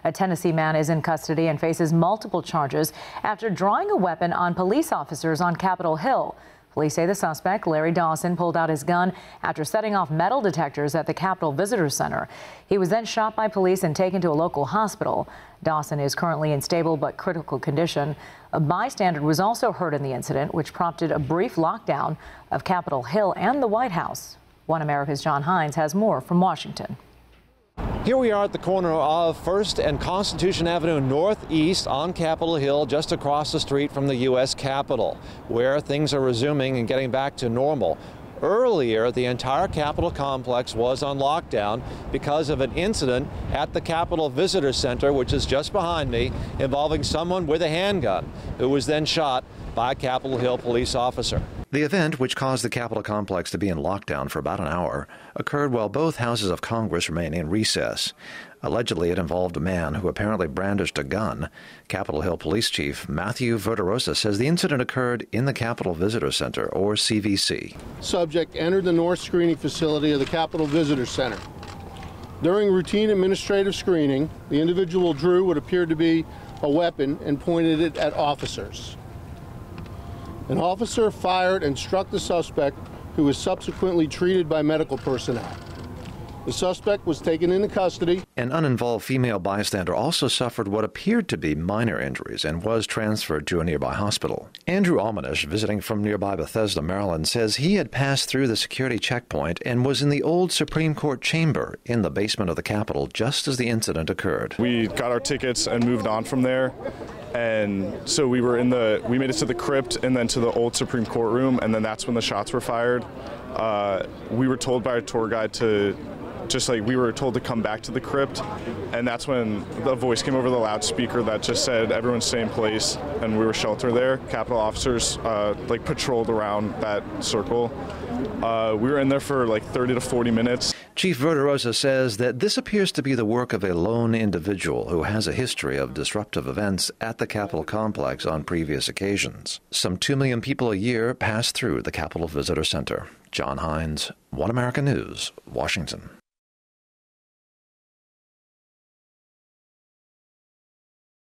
A Tennessee man is in custody and faces multiple charges after drawing a weapon on police officers on Capitol Hill. Police say the suspect, Larry Dawson, pulled out his gun after setting off metal detectors at the Capitol Visitor Center. He was then shot by police and taken to a local hospital. Dawson is currently in stable but critical condition. A bystander was also hurt in the incident, which prompted a brief lockdown of Capitol Hill and the White House. One America's John Hines has more from Washington. Here we are at the corner of 1st and Constitution Avenue Northeast on Capitol Hill, just across the street from the U.S. Capitol, where things are resuming and getting back to normal. Earlier, the entire Capitol complex was on lockdown because of an incident at the Capitol Visitor Center, which is just behind me, involving someone with a handgun who was then shot by a Capitol Hill police officer. The event, which caused the Capitol complex to be in lockdown for about an hour, occurred while both houses of Congress remain in recess. Allegedly, it involved a man who apparently brandished a gun. Capitol Hill Police Chief Matthew Verderosa says the incident occurred in the Capitol Visitor Center, or CVC. Subject entered the north screening facility of the Capitol Visitor Center. During routine administrative screening, the individual drew what appeared to be a weapon and pointed it at officers. An officer fired and struck the suspect, who was subsequently treated by medical personnel. The suspect was taken into custody. An uninvolved female bystander also suffered what appeared to be minor injuries and was transferred to a nearby hospital. Andrew Almanish, visiting from nearby Bethesda, Maryland, says he had passed through the security checkpoint and was in the old Supreme Court chamber in the basement of the Capitol just as the incident occurred. We got our tickets and moved on from there. And so we made it to the crypt and then to the old Supreme Court room, and then that's when the shots were fired. We were told by a tour guide we were told to come back to the crypt, and that's when the voice came over the loudspeaker that just said everyone stay in place, and we were sheltered there. Capitol officers patrolled around that circle. We were in there for 30 to 40 minutes. Chief Verderosa says that this appears to be the work of a lone individual who has a history of disruptive events at the Capitol complex on previous occasions. Some 2 million people a year pass through the Capitol Visitor Center. John Hines, One America News, Washington.